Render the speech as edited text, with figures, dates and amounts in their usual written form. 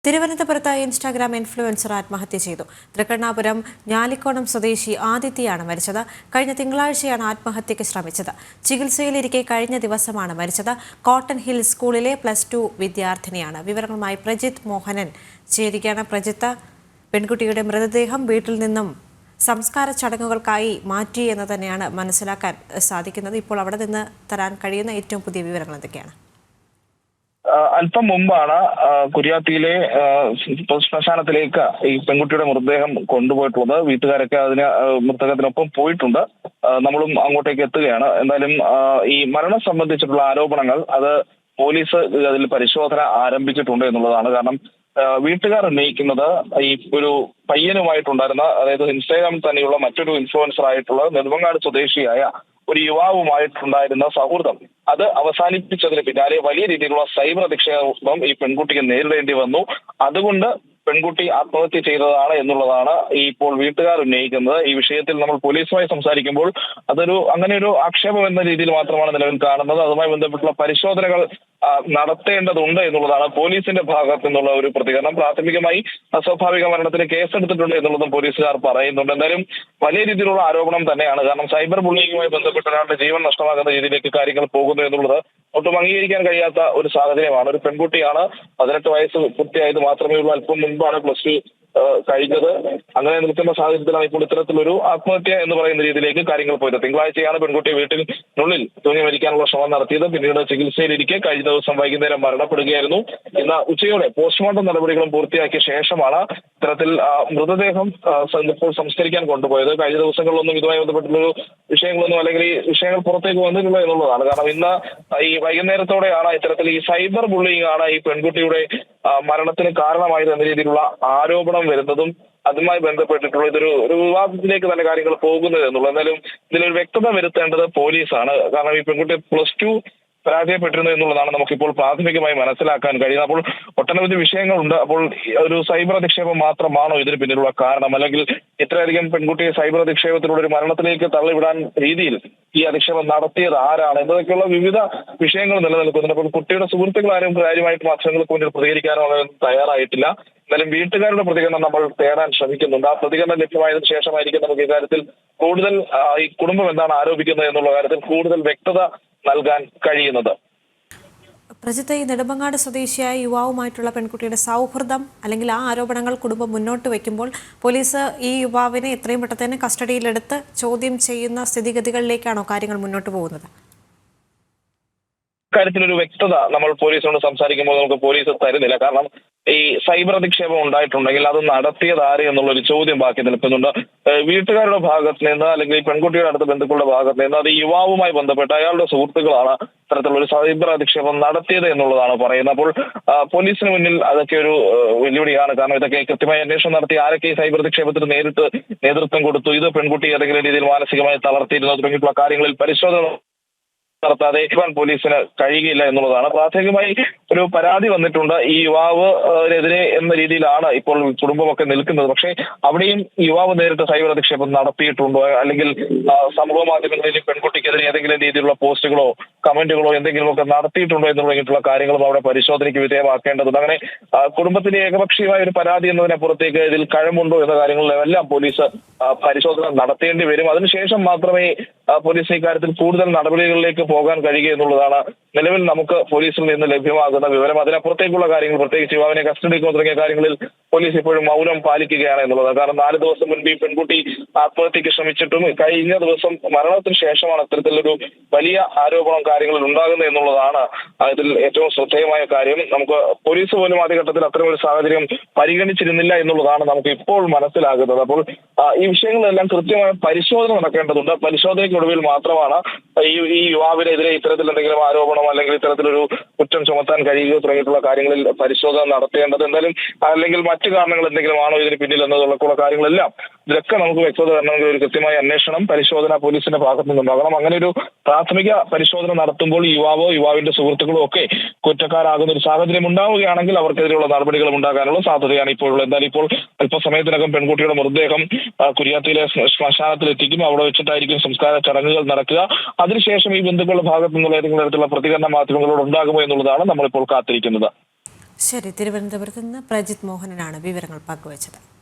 തിരുവനന്തപുരത്ത് Instagram influencer ആത്മഹത്യ ചെയ്തു. തൃക്കണ്ണാപുരം ഞാലിക്കോണം സ്വദേശി ആദിത്യയാണ് മരിച്ചത്. കഴിഞ്ഞ തിങ്കളാഴ്ചയാണ് ആത്മഹത്യയ്ക്ക് ശ്രമിച്ചത്. ചികിത്സയിലിരിക്കെ കഴിഞ്ഞ ദിവസമാണ് മരിച്ചത്. കോട്ടൺ ഹിൽ സ്കൂളിലെ +2 വിദ്യാർത്ഥിനിയാണ്. വിവരങ്ങളുമായി പ്രജിത്ത് മോഹനൻ ചേരുകയാണ്. പ്രജിത്ത്, പെൺകുട്ടിയുടെ മൃതദേഹം വീട്ടിൽ നിന്നും സംസ്കാര ചടങ്ങുകൾക്കായി മാറ്റി എന്ന് തന്നെയാണ് മനസ്സിലാക്കാൻ സാധിക്കുന്നത്. ഇപ്പോൾ അവിടെ നിന്ന് തരാൻ കഴിയുന്ന ഏറ്റവും പുതിയ വിവരങ്ങൾ എന്തൊക്കെയാണ്? അല്പം മുമ്പാണ് കുര്യാത്തിയിലെ ശ്മശാനത്തിലേക്ക് ഈ പെൺകുട്ടിയുടെ മൃതദേഹം കൊണ്ടുപോയിട്ടുള്ളത്. വീട്ടുകാരൊക്കെ മൃതദേഹത്തിനൊപ്പം പോയിട്ടുണ്ട്. നമ്മളും അങ്ങോട്ടേക്ക് എത്തുകയാണ്. എന്തായാലും ഈ മരണം സംബന്ധിച്ചിട്ടുള്ള ആരോപണങ്ങൾ അത് പോലീസ് അതിൽ പരിശോധന ആരംഭിച്ചിട്ടുണ്ട് എന്നുള്ളതാണ്. കാരണം വീട്ടുകാർ ഉന്നയിക്കുന്നത് ഈ ഒരു പയ്യനുമായിട്ടുണ്ടായിരുന്ന, അതായത് ഇൻസ്റ്റാഗ്രാമിൽ തന്നെയുള്ള മറ്റൊരു ഇൻഫ്ലുവൻസർ ആയിട്ടുള്ള നെടുമങ്ങാട് സ്വദേശിയായ ഒരു യുവാവുമായിട്ടുണ്ടായിരുന്ന സൗഹൃദം അത് അവസാനിപ്പിച്ചതിന് പിന്നാലെ വലിയ രീതിയിലുള്ള സൈബർ അധിക്ഷേപം ഈ പെൺകുട്ടിക്ക് നേരിടേണ്ടി വന്നു. അതുകൊണ്ട് പെൺകുട്ടി ആത്മഹത്യ ചെയ്തതാണ് എന്നുള്ളതാണ് ഇപ്പോൾ വീട്ടുകാർ ഉന്നയിക്കുന്നത്. ഈ വിഷയത്തിൽ നമ്മൾ പോലീസുമായി സംസാരിക്കുമ്പോൾ അങ്ങനെ ഒരു ആക്ഷേപം എന്ന രീതിയിൽ മാത്രമാണ് നിലവിൽ കാണുന്നത്. അതുമായി ബന്ധപ്പെട്ടുള്ള പരിശോധനകൾ നടത്തേണ്ടതുണ്ട് എന്നുള്ളതാണ് പോലീസിന്റെ ഭാഗത്തു നിന്നുള്ള ഒരു പ്രതികരണം. പ്രാഥമികമായി അസ്വാഭാവിക മരണത്തിന് കേസെടുത്തിട്ടുണ്ട് എന്നുള്ളതും പോലീസുകാർ പറയുന്നുണ്ട്. എന്തായാലും വലിയ രീതിയിലുള്ള ആരോപണം തന്നെയാണ്. കാരണം സൈബർ ബുള്ളിങ്ങുമായി ബന്ധപ്പെട്ട് ഒരാളുടെ ജീവൻ നഷ്ടമാകുന്ന രീതിയിലേക്ക് കാര്യങ്ങൾ പോകുന്നു എന്നുള്ളത് ഒട്ടും അംഗീകരിക്കാൻ കഴിയാത്ത ഒരു സാഹചര്യമാണ്. ഒരു പെൺകുട്ടിയാണ്, 18 വയസ്സ് പൂർത്തിയായത് മാത്രമേ ഉള്ളൂ. അല്പം മുൻപാണ് +2 കഴിഞ്ഞത്. അങ്ങനെ നിൽക്കുന്ന സാഹചര്യത്തിലാണ് ഇപ്പോൾ ഇത്തരത്തിലൊരു ആത്മഹത്യ എന്ന് പറയുന്ന രീതിയിലേക്ക് കാര്യങ്ങൾ പോയത്. തിങ്കളാഴ്ചയാണ് പെൺകുട്ടി വീട്ടിനുള്ളിൽ തൂങ്ങി മരിക്കാനുള്ള ശ്രമം നടത്തിയത്. പിന്നീട് ചികിത്സയിലിരിക്കെ കഴിഞ്ഞ ദിവസം വൈകുന്നേരം മരണപ്പെടുകയായിരുന്നു. ഇന്ന് ഉച്ചയോടെ പോസ്റ്റ്മോർട്ടം നടപടികളും പൂർത്തിയാക്കിയ ശേഷമാണ് ഇത്തരത്തിൽ മൃതദേഹം ഇപ്പോൾ സംസ്കരിക്കാൻ കൊണ്ടുപോയത്. കഴിഞ്ഞ ദിവസങ്ങളിലൊന്നും ഇതുമായി ബന്ധപ്പെട്ടുള്ളൊരു വിഷയങ്ങളൊന്നും, അല്ലെങ്കിൽ ഈ വിഷയങ്ങൾ പുറത്തേക്ക് വന്നിട്ടില്ല എന്നുള്ളതാണ്. കാരണം ഇന്ന് ഈ വൈകുന്നേരത്തോടെയാണ് ഇത്തരത്തിൽ ഈ സൈബർ ബുള്ളിങ് ആണ് ഈ പെൺകുട്ടിയുടെ മരണത്തിന് കാരണമായത് എന്ന രീതിയിലുള്ള ആരോപണം വരുന്നതും അതുമായി ബന്ധപ്പെട്ടിട്ടുള്ള ഇതൊരു വിവാദത്തിലേക്ക് തന്നെ കാര്യങ്ങൾ പോകുന്നത് എന്നുള്ളത്. എന്തായാലും ഇതിലൊരു വ്യക്തത വരുത്തേണ്ടത് പോലീസാണ്. കാരണം ഈ പെൺകുട്ടി +2 പരാജയപ്പെട്ടിരുന്നു എന്നുള്ളതാണ് നമുക്കിപ്പോൾ പ്രാഥമികമായി മനസ്സിലാക്കാൻ കഴിയുന്നത്. അപ്പോൾ ഒട്ടനവധി വിഷയങ്ങളുണ്ട്. അപ്പോൾ ഒരു സൈബർ അധിക്ഷേപം മാത്രമാണോ ഇതിന് പിന്നിലുള്ള കാരണം, അല്ലെങ്കിൽ ഇത്രയധികം പെൺകുട്ടിയെ സൈബർ അധിക്ഷേപത്തിലൂടെ ഒരു മരണത്തിലേക്ക് തള്ളിവിടാൻ രീതിയിൽ ഈ അധിക്ഷേപം നടത്തിയത് ആരാണ് എന്നതൊക്കെയുള്ള വിവിധ വിഷയങ്ങൾ നിലനിൽക്കുന്നുണ്ട്. അപ്പോൾ കുട്ടിയുടെ സുഹൃത്തുക്കൾ ആരും കാര്യമായിട്ട് മാധ്യമങ്ങൾക്ക് മുന്നിൽ പ്രതികരിക്കാനോ തയ്യാറായിട്ടില്ല. എന്നാലും വീട്ടുകാരുടെ പ്രതികരണം നമ്മൾ തേടാൻ ശ്രമിക്കുന്നുണ്ട്. ആ പ്രതികരണം ലഭ്യമായതിനു ശേഷമായിരിക്കും നമുക്ക് ഇക്കാര്യത്തിൽ കൂടുതൽ ഈ കുടുംബം എന്താണ് ആരോപിക്കുന്നത് എന്നുള്ള കാര്യത്തിൽ കൂടുതൽ വ്യക്തത നൽകാൻ കഴിയുന്നത്. പ്രജിത്ത്, ഈ നെടുമങ്ങാട് സ്വദേശിയായ യുവാവുമായിട്ടുള്ള പെൺകുട്ടിയുടെ സൗഹൃദം അല്ലെങ്കിൽ ആ ആരോപണങ്ങൾ കുടുംബം മുന്നോട്ട് വയ്ക്കുമ്പോൾ പോലീസ് ഈ യുവാവിനെ എത്രയും പെട്ടെന്ന് തന്നെ കസ്റ്റഡിയിലെടുത്ത് ചോദ്യം ചെയ്യുന്ന സ്ഥിതിഗതികളിലേക്കാണോ കാര്യങ്ങൾ മുന്നോട്ട് പോകുന്നത്? കാര്യത്തിലൊരു വ്യക്തത നമ്മൾ പോലീസിനോട് സംസാരിക്കുമ്പോൾ നമുക്ക് പോലീസ് തരുന്നില്ല. കാരണം ഈ സൈബർ അധിക്ഷേപം ഉണ്ടായിട്ടുണ്ടെങ്കിൽ അത് നടത്തിയത് ആര് എന്നുള്ളൊരു ചോദ്യം ബാക്കി നിൽക്കുന്നുണ്ട്. വീട്ടുകാരുടെ ഭാഗത്ത് നിന്ന്, അല്ലെങ്കിൽ പെൺകുട്ടിയുടെ അടുത്ത ബന്ധുക്കളുടെ ഭാഗത്ത് നിന്ന്, അത് യുവാവുമായി ബന്ധപ്പെട്ട് അയാളുടെ സുഹൃത്തുക്കളാണ് ഇത്തരത്തിലുള്ള ഒരു സൈബർ അധിക്ഷേപം നടത്തിയത് എന്നുള്ളതാണ് പറയുന്നത്. അപ്പോൾ പോലീസിന് മുന്നിൽ അതൊക്കെ ഒരു വെല്ലുവിളിയാണ്. കാരണം ഇതൊക്കെ കൃത്യമായി അന്വേഷണം നടത്തി ആരൊക്കെ ഈ സൈബർ അധിക്ഷേപത്തിന് നേരിട്ട് നേതൃത്വം കൊടുത്തു, ഇത് പെൺകുട്ടി ഏതെങ്കിലും രീതിയിൽ മാനസികമായി തളർത്തിയിരുന്നു തുടങ്ങിയിട്ടുള്ള കാര്യങ്ങളിൽ പരിശോധന നടത്താതെ പോലീസിന് കഴിയുകയില്ല എന്നുള്ളതാണ്. പ്രാഥമികമായി ഒരു പരാതി വന്നിട്ടുണ്ട് ഈ യുവാവിനെതിരെ എന്ന രീതിയിലാണ് ഇപ്പോൾ കുടുംബമൊക്കെ നിൽക്കുന്നത്. പക്ഷേ അവിടെയും യുവാവ് നേരിട്ട് സൈബർ അധിക്ഷേപം നടത്തിയിട്ടുണ്ടോ, അല്ലെങ്കിൽ സമൂഹ മാധ്യമങ്ങളിൽ പെൺകുട്ടിക്കെതിരെ ഏതെങ്കിലും രീതിയിലുള്ള പോസ്റ്റുകളോ കമന്റുകളോ എന്തെങ്കിലുമൊക്കെ നടത്തിയിട്ടുണ്ടോ എന്ന് തുടങ്ങിയിട്ടുള്ള കാര്യങ്ങളും അവിടെ പരിശോധനയ്ക്ക് വിധേയമാക്കേണ്ടതുണ്ട്. അങ്ങനെ കുടുംബത്തിന്റെ ഏകപക്ഷീയമായ ഒരു പരാതി എന്നതിനപ്പുറത്തേക്ക് ഇതിൽ കഴമ്പുണ്ടോ എന്ന കാര്യങ്ങളിലെല്ലാം പോലീസ് പരിശോധന നടത്തേണ്ടി വരും. അതിനുശേഷം മാത്രമേ പോലീസ് ഇക്കാര്യത്തിൽ കൂടുതൽ നടപടികളിലേക്ക് പോകാൻ കഴിയുക എന്നുള്ളതാണ് നിലവിൽ നമുക്ക് പോലീസിൽ നിന്ന് ലഭ്യമാകുന്ന വിവരം. അതിനപ്പുറത്തേക്കുള്ള കാര്യങ്ങൾ, പ്രത്യേകിച്ച് യുവാവിനെ കസ്റ്റഡിക്ക് തുടങ്ങിയ കാര്യങ്ങളിൽ പോലീസ് ഇപ്പോഴും മൗനം പാലിക്കുകയാണ് എന്നുള്ളത്. കാരണം 4 ദിവസം മുൻപ് ഈ പെൺകുട്ടി ആത്മഹത്യക്ക് ശ്രമിച്ചിട്ടും കഴിഞ്ഞ ദിവസം മരണത്തിന് ശേഷമാണ് ഇത്തരത്തിലൊരു വലിയ ആരോപണം കാര്യങ്ങളിൽ ഉണ്ടാകുന്നത് എന്നുള്ളതാണ് ഇതിൽ ഏറ്റവും ശ്രദ്ധേയമായ കാര്യം. നമുക്ക് പോലീസ് പോലും ആദ്യഘട്ടത്തിൽ അത്തരമൊരു സാഹചര്യം പരിഗണിച്ചിരുന്നില്ല എന്നുള്ളതാണ് നമുക്ക് ഇപ്പോൾ മനസ്സിലാകുന്നത്. അപ്പോൾ ഈ വിഷയങ്ങളെല്ലാം കൃത്യമായ പരിശോധന നടക്കേണ്ടതുണ്ട്. പരിശോധനയ്ക്കൊടുവിൽ മാത്രമാണ് ഈ യുവാവിനെതിരെ ഇത്തരത്തിൽ എന്തെങ്കിലും ആരോപണം അല്ലെങ്കിൽ ഇത്തരത്തിലൊരു കുറ്റം ചുമത്താൻ കഴിയുകയോ തുടങ്ങിയിട്ടുള്ള കാര്യങ്ങളിൽ പരിശോധന നടത്തേണ്ടത്. എന്തായാലും അല്ലെങ്കിൽ മറ്റു കാരണങ്ങൾ എന്തെങ്കിലും ആണോ ഇതിന് പിന്നിൽ എന്നതുള്ള കാര്യങ്ങളെല്ലാം ഇതൊക്കെ നമുക്ക് വ്യക്തത വരണമെങ്കിൽ ഒരു കൃത്യമായ അന്വേഷണം പരിശോധന പോലീസിന്റെ ഭാഗത്തു നിന്നുണ്ടാകണം. അങ്ങനെ ഒരു പ്രാഥമിക പരിശോധന നടത്തുമ്പോൾ യുവാവോ യുവാവിന്റെ സുഹൃത്തുക്കളോ ഒക്കെ കുറ്റക്കാരാകുന്ന ഒരു സാഹചര്യം ഉണ്ടാവുകയാണെങ്കിൽ അവർക്കെതിരെയുള്ള നടപടികളും ഉണ്ടാകാനുള്ള സാധ്യതയാണ് ഇപ്പോഴുള്ളത്. എന്തായാലും ഇപ്പോൾ അല്പസമയത്തിനകം പെൺകുട്ടിയുടെ മൃതദേഹം കുര്യാത്തിയിലെ ശ്മശാനത്തിൽ എത്തിക്കും. അവിടെ വെച്ചിട്ടായിരിക്കും സംസ്കാര ചടങ്ങുകൾ നടക്കുക. അതിനുശേഷം ഈ ബന്ധുക്കളുടെ ഭാഗത്തു നിന്നുള്ള ഏതെങ്കിലും തരത്തിലുള്ള പ്രതികരണ മാധ്യമങ്ങളോട് ഉണ്ടാകുമോ എന്നുള്ളതാണ് നമ്മളിപ്പോൾ കാത്തിരിക്കുന്നത്. ശരി, തിരുവനന്തപുരത്ത് നിന്ന് പ്രജിത് മോഹനനാണ് വിവരങ്ങൾ പങ്കുവച്ചത്.